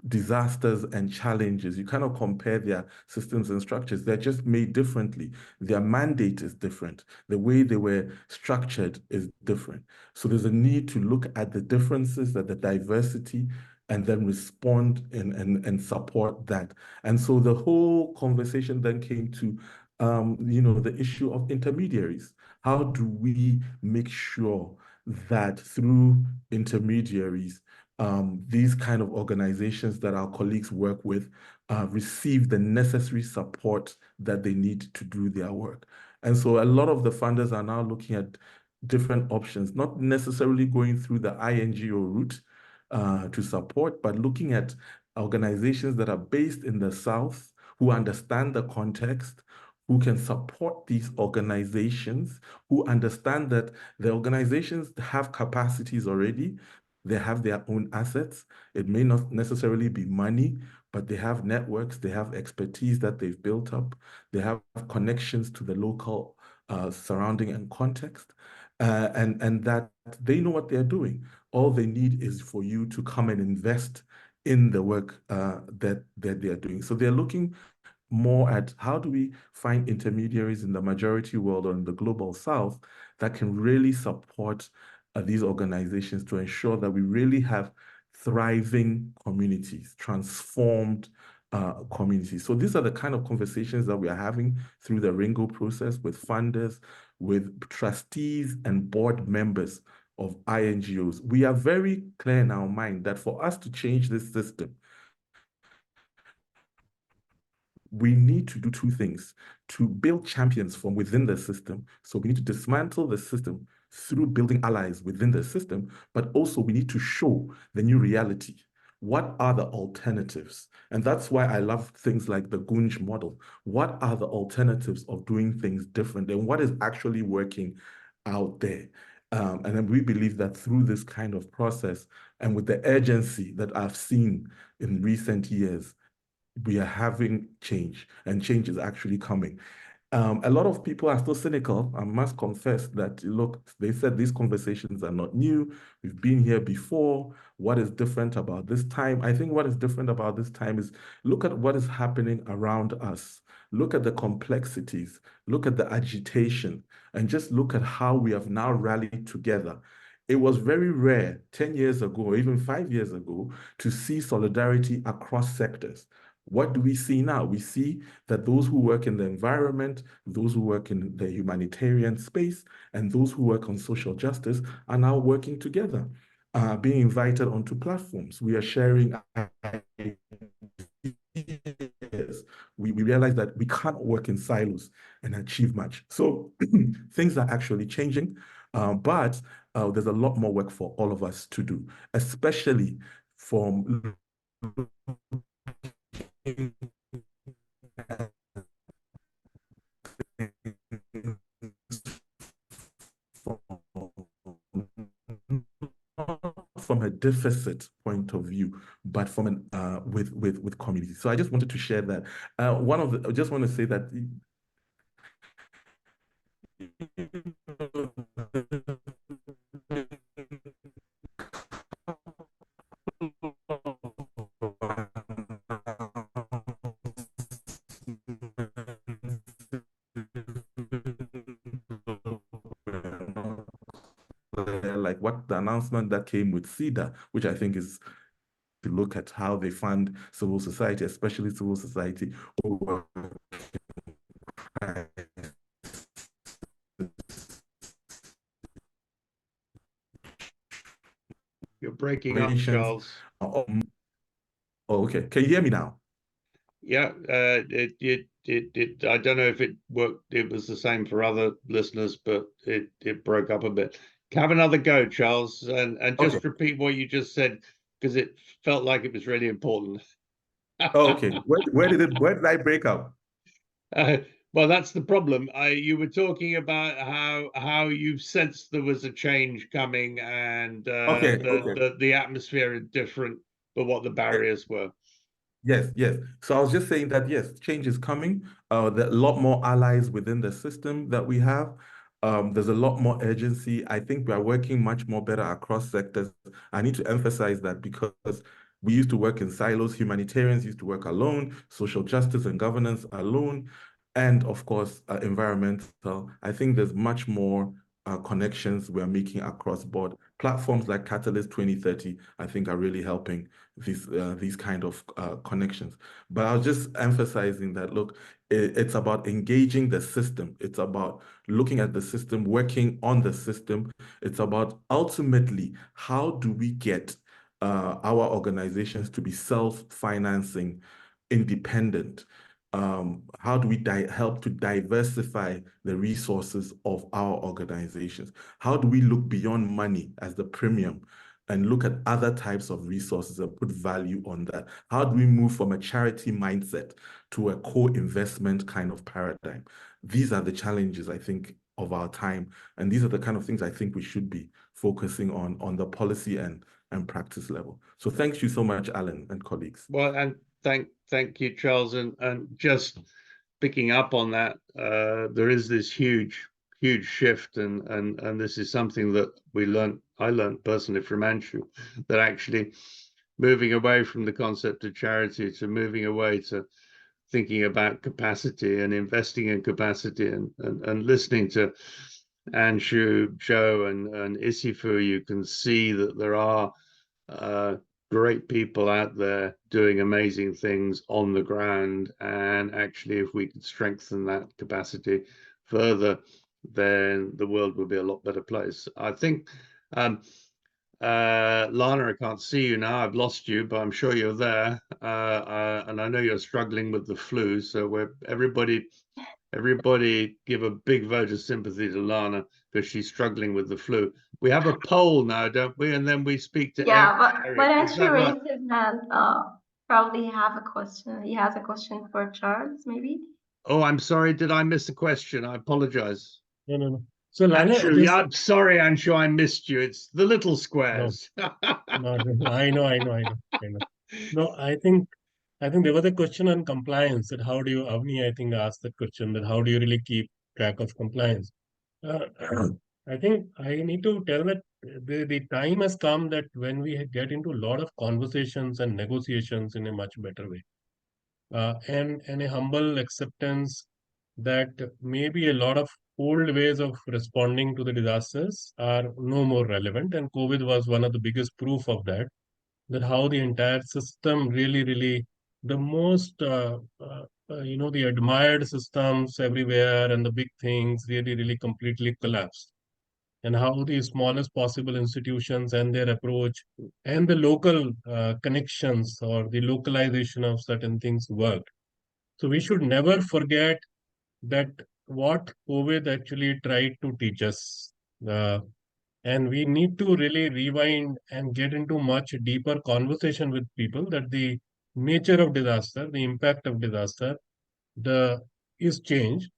disasters and challenges. You cannot compare their systems and structures. They're just made differently. Their mandate is different. The way they were structured is different. So there's a need to look at the differences, at the diversity, and then respond and support that. And so the whole conversation then came to the issue of intermediaries. How do we make sure that through intermediaries, these kind of organizations that our colleagues work with receive the necessary support that they need to do their work? And so a lot of the funders are now looking at different options, not necessarily going through the INGO route to support, but looking at organizations that are based in the South, who understand the context, who can support these organizations, who understand that the organizations have capacities already, they have their own assets. It may not necessarily be money, but they have networks, they have expertise that they've built up, they have connections to the local surrounding and context, and that they know what they're doing. All they need is for you to come and invest in the work that they're doing. So they're looking more at how do we find intermediaries in the majority world or in the global South that can really support these organizations to ensure that we really have thriving communities, transformed communities. So these are the kind of conversations that we are having through the Ringo process with funders, with trustees and board members of INGOs. We are very clear in our mind that for us to change this system, we need to do two things: to build champions from within the system. So we need to dismantle the system through building allies within the system, but also we need to show the new reality. What are the alternatives? And that's why I love things like the Gunj model. What are the alternatives of doing things different, and what is actually working out there? And then we believe that through this kind of process and with the urgency that I've seen in recent years, we are having change, and change is actually coming. A lot of people are still cynical. I must confess that, look, they said these conversations are not new. We've been here before. What is different about this time? I think what is different about this time is look at what is happening around us. Look at the complexities. Look at the agitation, and just look at how we have now rallied together. It was very rare 10 years ago, or even 5 years ago, to see solidarity across sectors. What do we see now? We see that those who work in the environment, those who work in the humanitarian space, and those who work on social justice are now working together, being invited onto platforms. We are sharing ideas. We realize that we can't work in silos and achieve much. So things are actually changing, but there's a lot more work for all of us to do, especially from from a deficit point of view, but from an with community. So I just wanted to share that. I just want to say that like what the announcement that came with CEDA, which I think is to look at how they fund civil society, especially civil society over You're breaking up, Charles. Oh, okay. Can you hear me now? Yeah, I don't know if it worked. It was the same for other listeners, but it broke up a bit. Have another go, Charles, and just repeat what you just said, because it felt like it was really important. Oh, okay. Where did I break up? Well, that's the problem. You were talking about how you sensed there was a change coming, and Okay, okay. the atmosphere is different, but what the barriers were. Yes, yes. So I was just saying that yes, change is coming. There are a lot more allies within the system that we have. There's a lot more urgency. I think we are working much more better across sectors. I need to emphasize that because we used to work in silos. Humanitarians used to work alone, social justice and governance alone, and of course, environmental. I think there's much more connections we're making across board. Platforms like Catalyst 2030, I think, are really helping these kind of connections. But I was just emphasizing that, look, it's about engaging the system. It's about looking at the system, working on the system. It's about ultimately, how do we get our organizations to be self-financing, independent? How do we help to diversify the resources of our organizations? How do we look beyond money as the premium and look at other types of resources and put value on that? How do we move from a charity mindset to a co-investment kind of paradigm? These are the challenges, I think, of our time. And these are the kind of things I think we should be focusing on the policy and practice level. So thank you so much, Alan and colleagues. Well, and thank you, Charles. And just picking up on that, there is this huge shift, and this is something that I learned personally from Anshu, that actually moving away from the concept of charity to moving away to thinking about capacity and investing in capacity, and listening to Anshu, Joe, and Isifu, you can see that there are great people out there doing amazing things on the ground. And actually, if we could strengthen that capacity further, then the world would be a lot better place. I think, Lana, I can't see you now. I've lost you, but I'm sure you're there. And I know you're struggling with the flu. So everybody give a big vote of sympathy to Lana, because she's struggling with the flu. We have a poll now, don't we? And then we speak to Eric. But Is that Andrew right? raised his hand. Probably have a question. He has a question for Charles, maybe. Oh, I'm sorry. Did I miss a question? I apologize. No. So Lana, Anshu, yeah, I'm sorry, Anshu, I missed you. It's the little squares. no, I know. No, I think there was a question on compliance, that how do you, Avni, I think, asked that question, that how do you really keep track of compliance? I think I need to tell that the time has come that when we get into a lot of conversations and negotiations in a much better way, and a humble acceptance that maybe a lot of old ways of responding to the disasters are no more relevant. And COVID was one of the biggest proof of that, that how the entire system really, the most, the admired systems everywhere and the big things really completely collapsed. And how the smallest possible institutions and their approach and the local connections or the localization of certain things worked. So we should never forget that what COVID actually tried to teach us. And we need to really rewind and get into much deeper conversation with people, that the nature of disaster, the impact of disaster, is changed.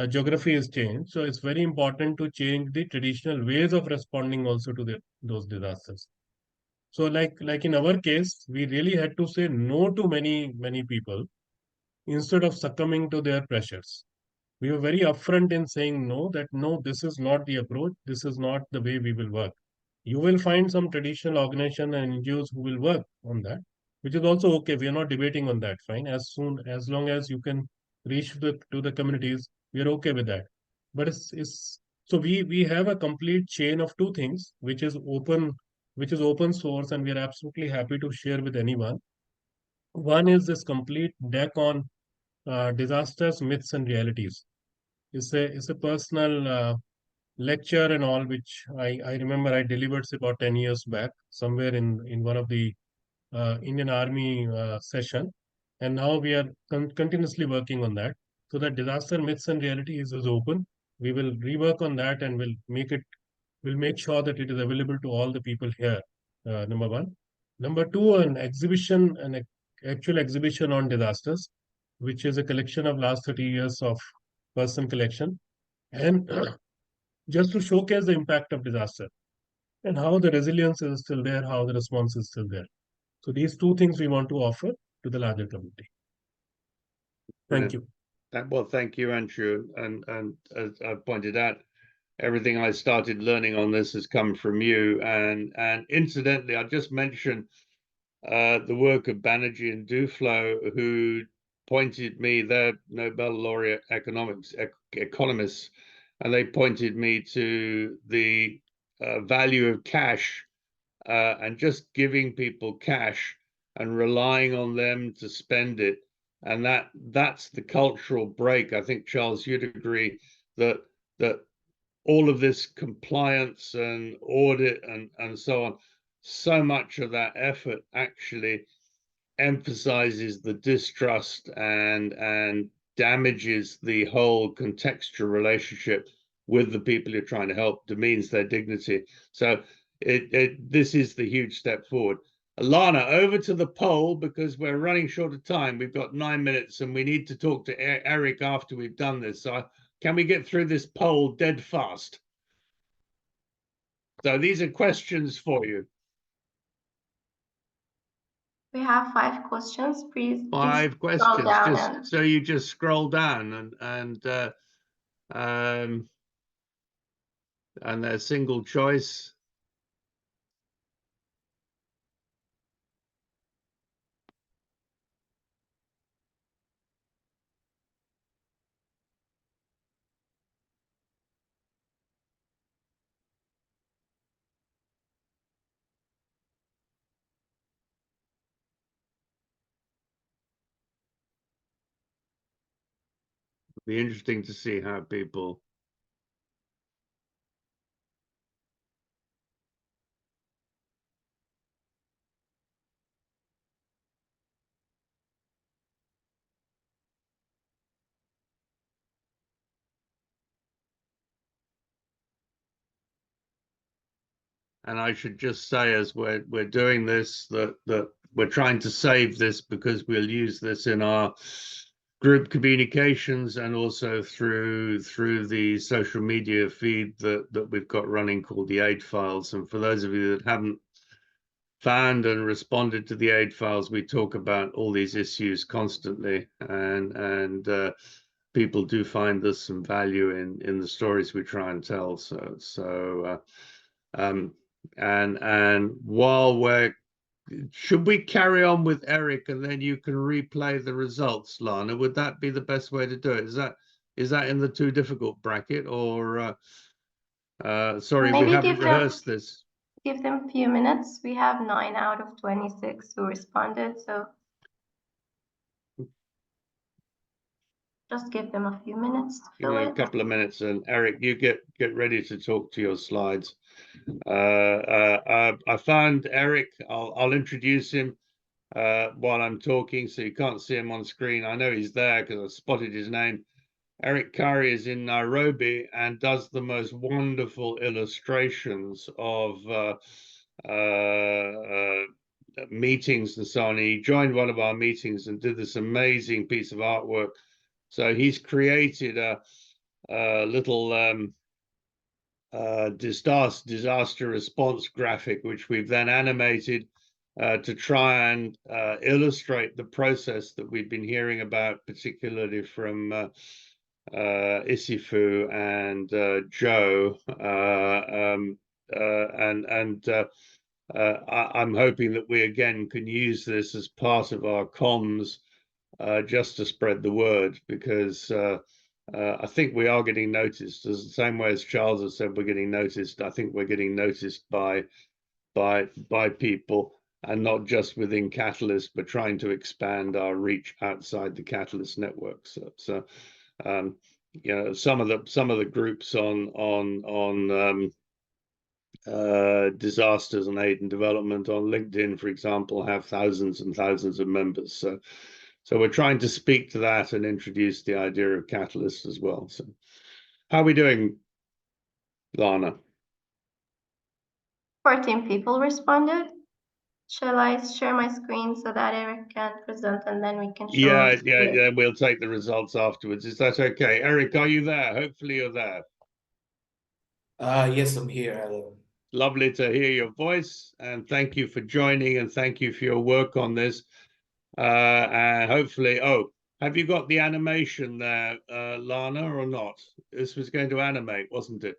Geography is changed. So it's very important to change the traditional ways of responding also to those disasters. So like in our case, we really had to say no to many people instead of succumbing to their pressures. We were very upfront in saying no, that no, this is not the approach, this is not the way we will work. You will find some traditional organization and NGOs who will work on that, which is also okay. We are not debating on that. Fine, as long as you can reach to the communities, we are okay with that. But it's so we have a complete chain of two things, which is open source, and we are absolutely happy to share with anyone. One is this complete deck on disasters, myths, and realities. It's a personal lecture and all, which I remember I delivered about 10 years back, somewhere in one of the Indian Army session. And now we are continuously working on that. So that disaster myths and realities is open. We will rework on that, and we'll make sure that it is available to all the people here, number one. Number two, an exhibition, actual exhibition on disasters, which is a collection of last 30 years of person collection, and just to showcase the impact of disaster and how the resilience is still there, how the response is still there. So these two things we want to offer to the larger community. Thank you. Well, thank you, Anshu. And as I pointed out, everything I started learning on this has come from you. And incidentally, I'll just mention the work of Banerjee and Duflo, who pointed me, they're Nobel laureate economists, and they pointed me to the value of cash and just giving people cash and relying on them to spend it. And that's the cultural break. I think, Charles, you'd agree that all of this compliance and audit and so on, so much of that effort actually emphasizes the distrust and damages the whole contextual relationship with the people you're trying to help, demeans their dignity. So this is the huge step forward. Lana, over to the poll, because we're running short of time. We've got 9 minutes and we need to talk to Eric after we've done this. So can we get through this poll dead fast? So these are questions for you. We have 5 questions. Please 5 questions. So you just scroll down and they're single choice. Be interesting to see how people and I should just say, as we're doing this, that we're trying to save this because we'll use this in our group communications and also through the social media feed that we've got running called the aid files. And for those of you that haven't found and responded to the aid files, we talk about all these issues constantly, and people do find there's some value in the stories we try and tell. And while should we carry on with Eric and then you can replay the results, Lana? Would that be the best way to do it? Is that in the too difficult bracket, or sorry, maybe we haven't rehearsed this? Give them a few minutes. We have 9 out of 26 who responded, so just give them a few minutes to fill it. A couple of minutes, and Eric, you get ready to talk to your slides. I found Eric. I'll introduce him while I'm talking, so you can't see him on screen. I know he's there because I spotted his name. Eric Curry is in Nairobi and does the most wonderful illustrations of meetings and so on. He joined one of our meetings and did this amazing piece of artwork. So he's created a little disaster response graphic, which we've then animated to try and illustrate the process that we've been hearing about, particularly from Isifu and Joe. I'm hoping that we again can use this as part of our comms just to spread the word, because I think we are getting noticed. As the same way as Charles has said, we're getting noticed. I think we're getting noticed by people, and not just within Catalyst, but trying to expand our reach outside the Catalyst network. So you know, some of the groups on disasters and aid and development on LinkedIn, for example, have thousands and thousands of members. So we're trying to speak to that and introduce the idea of Catalyst as well. So how are we doing, Lana? 14 people responded. Shall I share my screen so that Eric can present and then we can show? Yeah. We'll take the results afterwards. Is that okay? Eric, are you there? Hopefully you're there. Yes, I'm here, Alan. Lovely to hear your voice, and thank you for joining, and thank you for your work on this. And hopefully, have you got the animation there, Lana, or not? This was going to animate, wasn't it?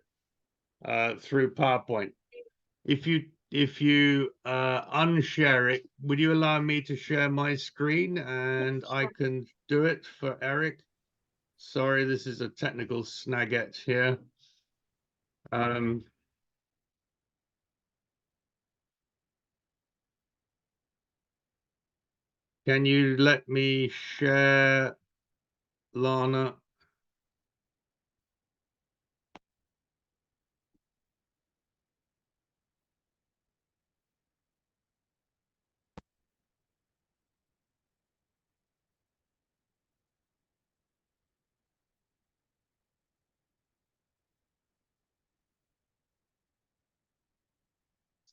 Through PowerPoint. If you unshare it, would you allow me to share my screen and I can do it for Eric? Sorry, this is a technical snagette here. Can you let me share, Lana?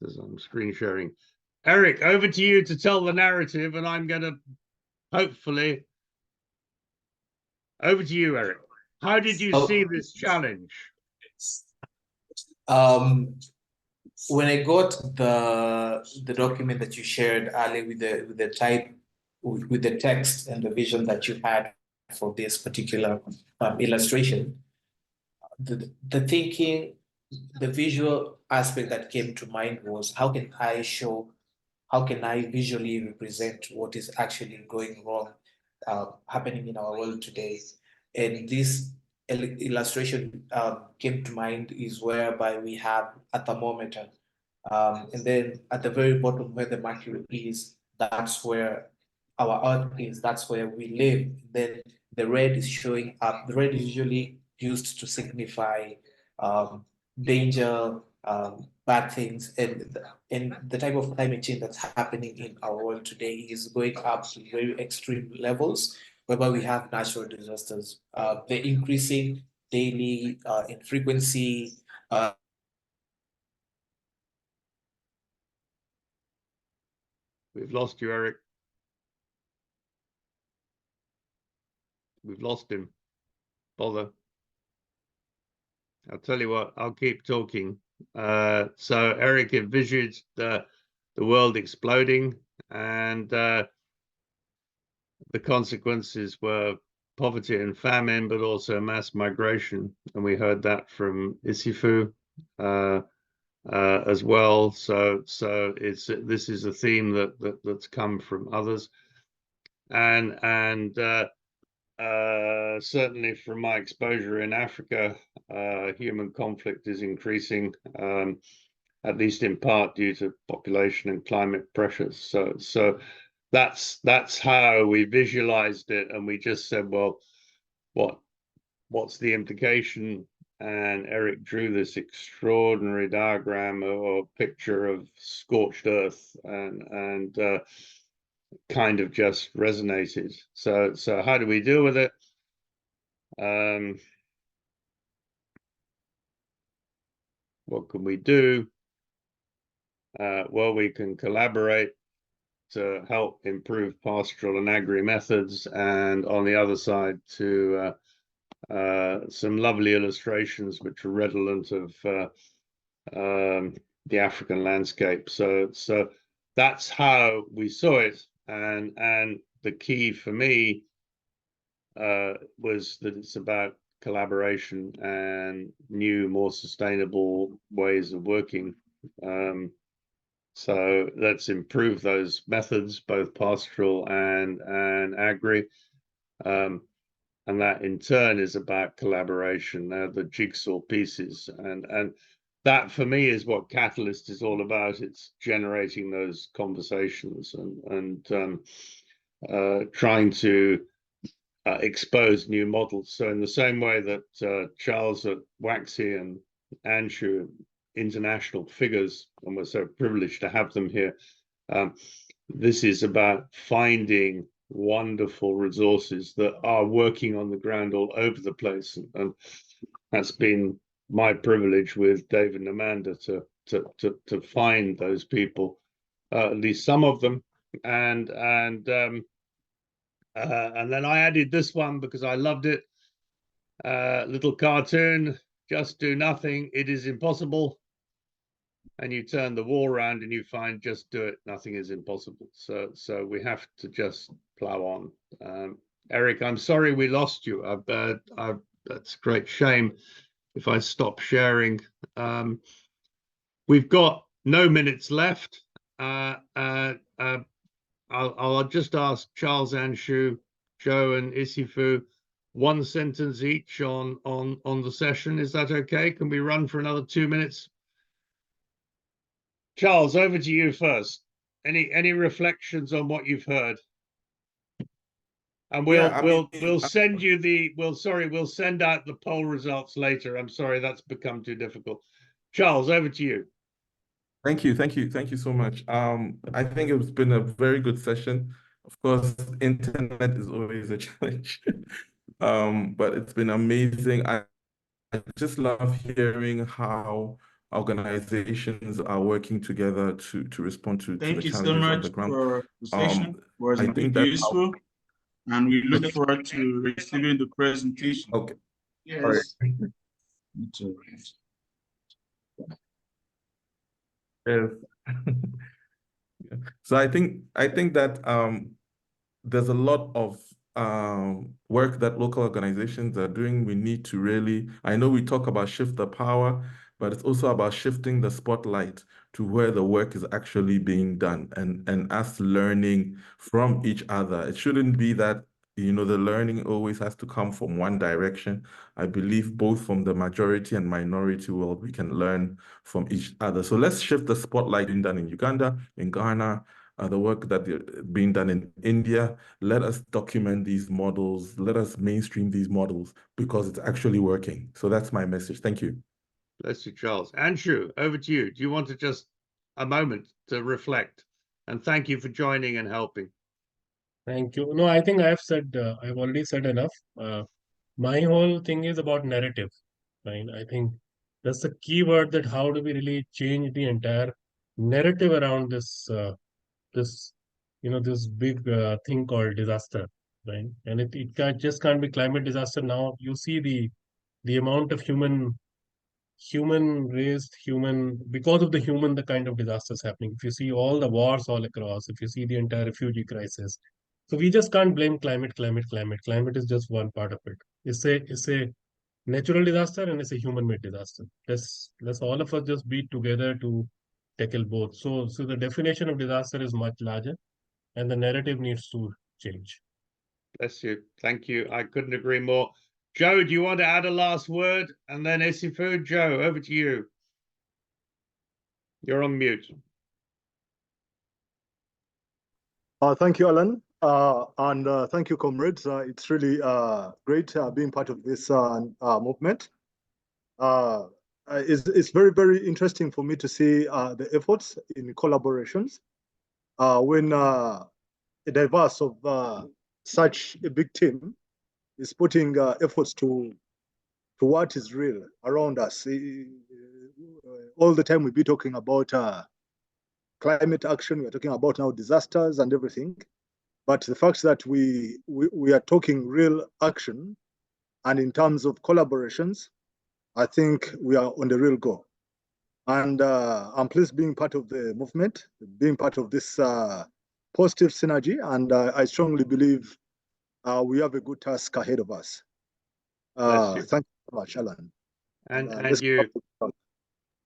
Says I'm screen sharing. Eric, over to you to tell the narrative, and I'm going to hopefully over to you, Eric. How did you see this challenge? When I got the document that you shared, Ali, with the type, with the text and the vision that you had for this particular illustration, the thinking, the visual aspect that came to mind was how can I visually represent what is actually going wrong, happening in our world today? And this illustration came to mind is whereby we have a thermometer, and then at the very bottom where the mercury is, that's where our earth is, that's where we live. Then the red is showing up. The red is usually used to signify danger, bad things, and the type of climate change that's happening in our world today is going up to very extreme levels, whereby we have natural disasters. They're increasing daily in frequency. We've lost you, Eric. We've lost him. Bother. I'll tell you what, I'll keep talking. So Eric envisaged the world exploding, and the consequences were poverty and famine, but also mass migration. And we heard that from Isifu as well. So this is a theme that's come from others, and certainly from my exposure in Africa, human conflict is increasing, at least in part due to population and climate pressures. So that's how we visualized it, and we just said, well, what's the implication? And Eric drew this extraordinary diagram or picture of scorched earth, and kind of just resonated. So how do we deal with it? What can we do? Well, we can collaborate to help improve pastoral and agri methods, and on the other side to some lovely illustrations which are redolent of the African landscape. So that's how we saw it, and the key for me was that it's about collaboration and new, more sustainable ways of working. So let's improve those methods, both pastoral and agri. And that in turn is about collaboration. They're the jigsaw pieces. And that for me is what Catalyst is all about. It's generating those conversations and trying to expose new models. So in the same way that Charles at Waxy and Anshu, international figures, and we're so privileged to have them here, this is about finding wonderful resources that are working on the ground all over the place, and that's been my privilege with David and Amanda to find those people at least some of them, and then I added this one because I loved it. Little cartoon, just do nothing, it is impossible. And you turn the wall around and you find just do it, nothing is impossible. So we have to just plow on. Eric, I'm sorry we lost you. That's a great shame if I stop sharing. We've got no minutes left. I'll just ask Charles Anshu, Joe and Isifu, one sentence each on the session. Is that okay? Can we run for another 2 minutes? Charles, over to you first. Any reflections on what you've heard? And we'll send you we'll send out the poll results later. I'm sorry, that's become too difficult. Charles, over to you. Thank you so much. I think it's been a very good session. Of course, internet is always a challenge, but it's been amazing. I just love hearing how organizations are working together to respond to the challenges on the ground. For the session. Was I think that's useful, and we look forward to receiving the presentation. Okay. Yes. Yes. So I think that there's a lot of work that local organizations are doing. We need to really, I know we talk about shift the power, but it's also about shifting the spotlight to where the work is actually being done and us learning from each other. It shouldn't be that, the learning always has to come from one direction. I believe both from the majority and minority world, we can learn from each other. So let's shift the spotlight being done in Uganda, in Ghana, the work that being done in India. Let us document these models. Let us mainstream these models because it's actually working. So that's my message. Thank you. Bless you, Charles. Anshu, over to you. Do you want to just a moment to reflect? And thank you for joining and helping. Thank you. No, I think I've already said enough. My whole thing is about narrative, right? I think that's the key word, that how do we really change the entire narrative around this this big thing called disaster, right? And it can't be climate disaster. Now you see the amount of because of the kind of disasters happening. If you see all the wars all across, if you see the entire refugee crisis, so we just can't blame climate. Climate is just one part of it. It's a natural disaster and it's a human-made disaster. Let's all of us just be together to tackle both. So the definition of disaster is much larger, and the narrative needs to change. Bless you. Thank you. I couldn't agree more. Joe, do you want to add a last word? And then Isifu, Joe, over to you. You're on mute. Thank you, Alan. And thank you, comrades. It's really great being part of this movement. It's very, very interesting for me to see the efforts in collaborations when a diverse of such a big team is putting efforts to what is real around us. All the time we be talking about climate action, we're talking about now disasters and everything. But the fact that we are talking real action, and in terms of collaborations, I think we are on the real go. And I'm pleased being part of the movement, being part of this positive synergy. And I strongly believe we have a good task ahead of us. Thank you so much, Alan. And you,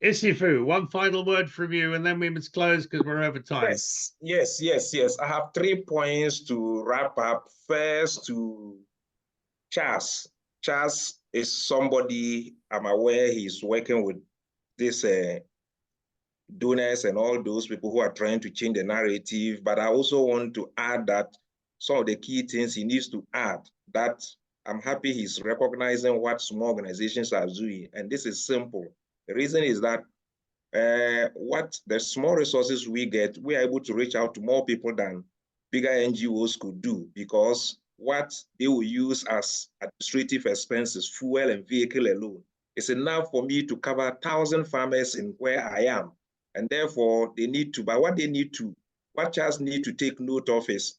Isifu, one final word from you, and then we must close because we're over time. Yes. I have 3 points to wrap up. First, to Charles. Charles is somebody, I'm aware he's working with this donors and all those people who are trying to change the narrative. But I also want to add that some of the key things he needs to add, that I'm happy he's recognizing what small organizations are doing. And this is simple. The reason is that what the small resources we get, we are able to reach out to more people than bigger NGOs could do, because what they will use as administrative expenses, fuel and vehicle alone, is enough for me to cover 1,000 farmers in where I am. And therefore, they need to, but what Charles need to take note of is,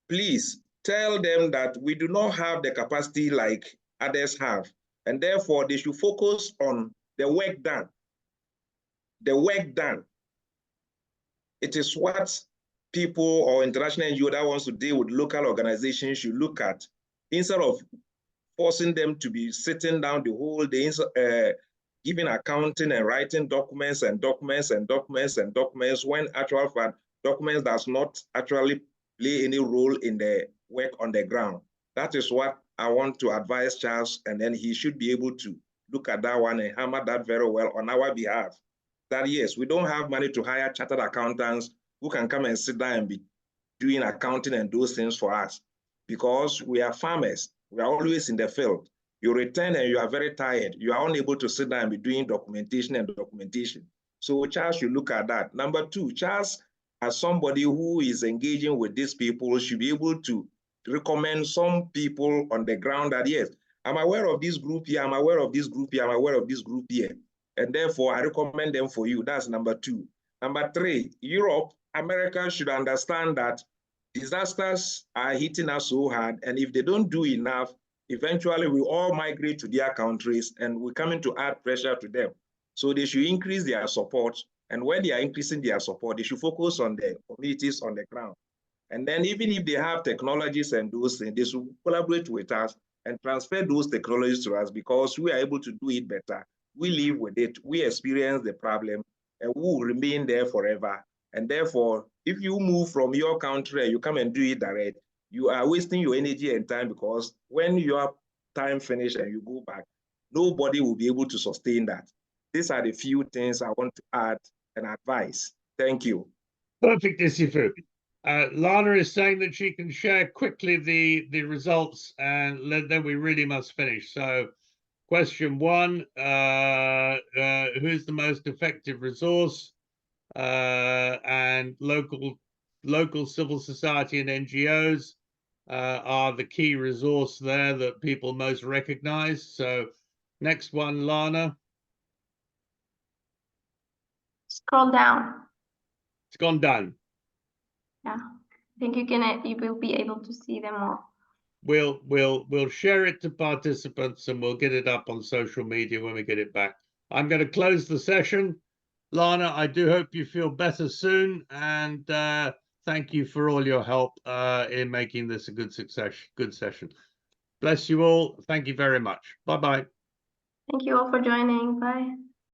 please tell them that we do not have the capacity like others have. And therefore, they should focus on the work done. The work done. It is what people or international NGO that wants to deal with local organizations should look at, instead of forcing them to be sitting down the whole day, giving accounting and writing documents and documents and documents and documents, when actual fact, documents does not actually play any role in the work on the ground. That is what I want to advise Charles, and then he should be able to look at that one and hammer that very well on our behalf. That yes, we don't have money to hire chartered accountants who can come and sit down and be doing accounting and those things for us, because we are farmers. We are always in the field. You return and you are very tired. You are unable to sit down and be doing documentation and documentation. So Charles should look at that. Number two, Charles, as somebody who is engaging with these people, should be able to recommend some people on the ground that, yes, I'm aware of this group here, I'm aware of this group here, I'm aware of this group here. And therefore, I recommend them for you. That's number two. Number three, Europe, America should understand that disasters are hitting us so hard, and if they don't do enough, eventually we all migrate to their countries and we're coming to add pressure to them. So they should increase their support, and when they are increasing their support, they should focus on the communities on the ground. And then even if they have technologies and those things, they should collaborate with us and transfer those technologies to us, because we are able to do it better. We live with it, we experience the problem, and we will remain there forever. And therefore, if you move from your country and you come and do it direct, you are wasting your energy and time, because when your time finishes and you go back, nobody will be able to sustain that. These are the few things I want to add and advise. Thank you. Perfect, Isifu. Lana is saying that she can share quickly the results, and then we really must finish. So question one, who's the most effective resource? And local civil society and NGOs are the key resource there that people most recognize. So next one, Lana. Scroll down. It's gone down. Yeah, I think you will be able to see them all. We'll share it to participants, and we'll get it up on social media when we get it back. I'm going to close the session. Lana, I do hope you feel better soon, and thank you for all your help in making this a good session. Bless you all. Thank you very much. Bye-bye. Thank you all for joining. Bye.